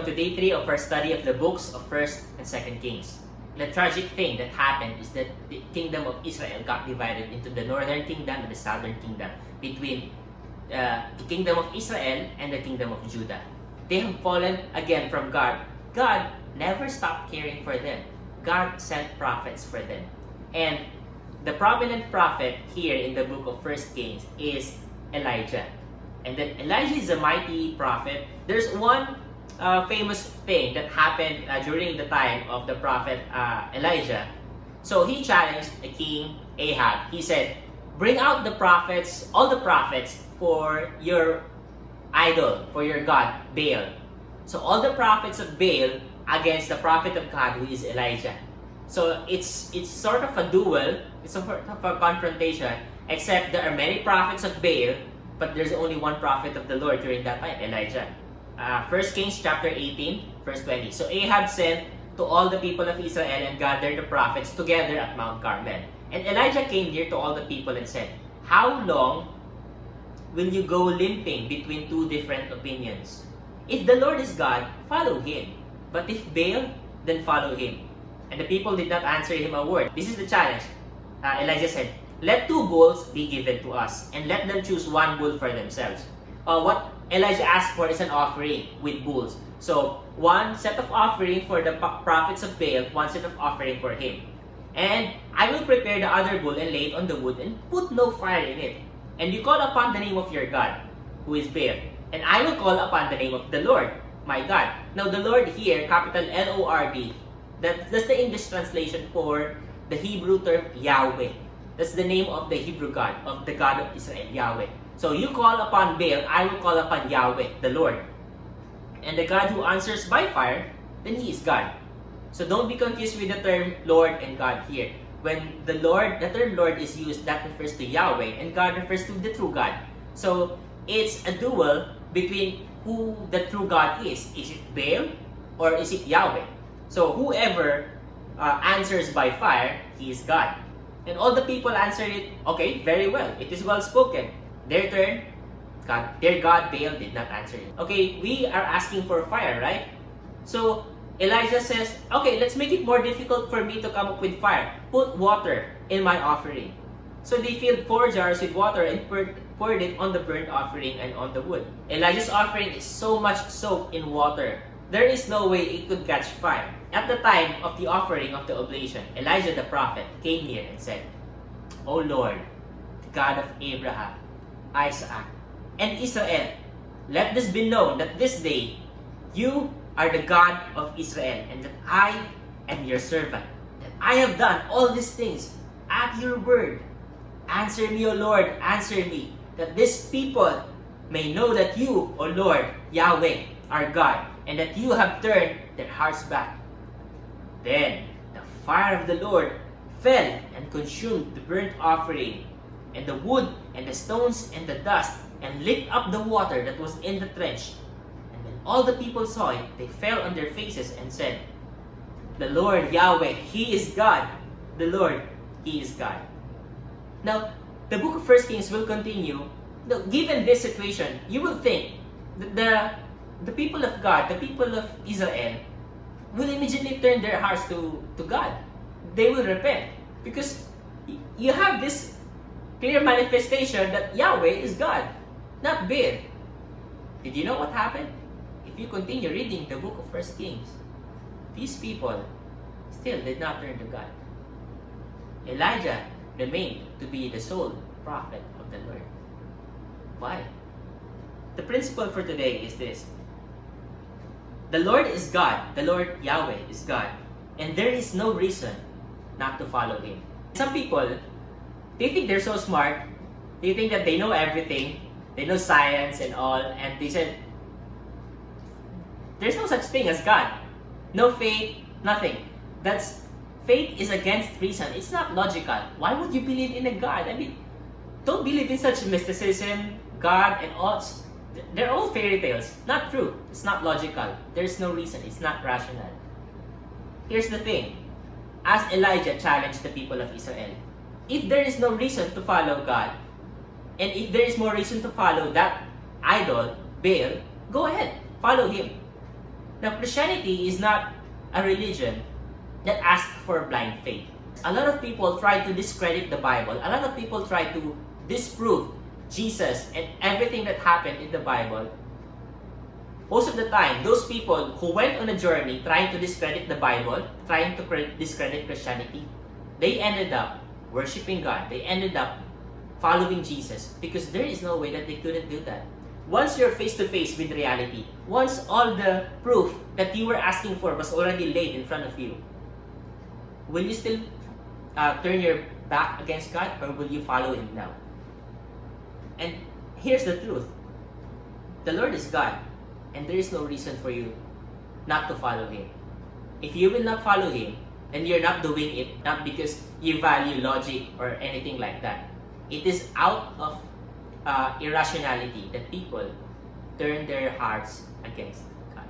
Welcome to day 3 of our study of the books of 1st and 2nd Kings. The tragic thing that happened is that the kingdom of Israel got divided into the northern kingdom and the southern kingdom, between the kingdom of Israel and the kingdom of Judah. They have fallen again from God. God never stopped caring for them. God sent prophets for them. And the prominent prophet here in the book of 1st Kings is Elijah. And then Elijah is a mighty prophet. There's one famous thing that happened during the time of the prophet Elijah. So he challenged the king Ahab. He said, bring out the prophets, all the prophets, for your idol, for your god, Baal. So all the prophets of Baal against the prophet of God, who is Elijah. So it's sort of a duel, it's sort of a confrontation, except there are many prophets of Baal, but there's only one prophet of the Lord during that time, Elijah. 1 Kings chapter 18, verse 20. So Ahab sent to all the people of Israel and gathered the prophets together at Mount Carmel. And Elijah came near to all the people and said, how long will you go limping between two different opinions? If the Lord is God, follow him. But if Baal, then follow him. And the people did not answer him a word. This is the challenge. Elijah said, let 2 bulls be given to us, and let them choose 1 bull for themselves. What Elijah asked for is an offering with bulls. So, 1 set of offering for the prophets of Baal, 1 set of offering for him. And I will prepare the other bull and lay it on the wood and put no fire in it. And you call upon the name of your God, who is Baal. And I will call upon the name of the Lord, my God. Now, the Lord here, capital L-O-R-D, that's the English translation for the Hebrew term Yahweh. That's the name of the Hebrew God, of the God of Israel, Yahweh. So you call upon Baal, I will call upon Yahweh, the Lord. And the God who answers by fire, then he is God. So don't be confused with the term Lord and God here. When the term Lord is used, that refers to Yahweh, and God refers to the true God. So it's a duel between who the true God is. Is it Baal or is it Yahweh? So whoever answers by fire, he is God. And all the people answered it, okay, very well. It is well spoken. Their turn, their God Baal did not answer it. Okay, we are asking for fire, right? So Elijah says, okay, let's make it more difficult for me to come up with fire. Put water in my offering. So they filled 4 jars with water and poured it on the burnt offering and on the wood. Elijah's offering is so much soaked in water, there is no way it could catch fire. At the time of the offering of the oblation, Elijah the prophet came near and said, O Lord, the God of Abraham, Isaac, and Israel, let this be known that this day you are the God of Israel, and that I am your servant, that I have done all these things at your word. Answer me, O Lord, answer me, that this people may know that you, O Lord, Yahweh, are God, and that you have turned their hearts back. Then the fire of the Lord fell and consumed the burnt offering, and the wood, and the stones, and the dust, and licked up the water that was in the trench. And when all the people saw it, they fell on their faces and said, the Lord Yahweh, He is God. The Lord, He is God. Now, the book of 1 Kings will continue. Now, given this situation, you will think that the people of God, the people of Israel, will immediately turn their hearts to God. They will repent. Because you have this clear manifestation that Yahweh is God, not Baal. Did you know what happened? If you continue reading the book of 1 Kings, these people still did not turn to God. Elijah remained to be the sole prophet of the Lord. Why? The principle for today is this. The Lord is God. The Lord Yahweh is God. And there is no reason not to follow Him. Some people, they think they're so smart. They think that they know everything. They know science and all. And they said, there's no such thing as God. No faith, nothing. Faith is against reason. It's not logical. Why would you believe in a God? I mean, don't believe in such mysticism, God, and all. They're all fairy tales. Not true. It's not logical. There's no reason. It's not rational. Here's the thing. As Elijah challenged the people of Israel, if there is no reason to follow God, and if there is more reason to follow that idol, Baal, go ahead. Follow him. Now, Christianity is not a religion that asks for blind faith. A lot of people try to discredit the Bible. A lot of people try to disprove Jesus and everything that happened in the Bible. Most of the time, those people who went on a journey trying to discredit the Bible, trying to discredit Christianity, they ended up worshiping God. They ended up following Jesus because there is no way that they couldn't do that. Once you're face to face with reality, once all the proof that you were asking for was already laid in front of you, will you still turn your back against God, or will you follow Him now? And here's the truth. The Lord is God, and there is no reason for you not to follow Him. If you will not follow Him, then you're not doing it not because you value logic or anything like that. It is out of irrationality that people turn their hearts against God.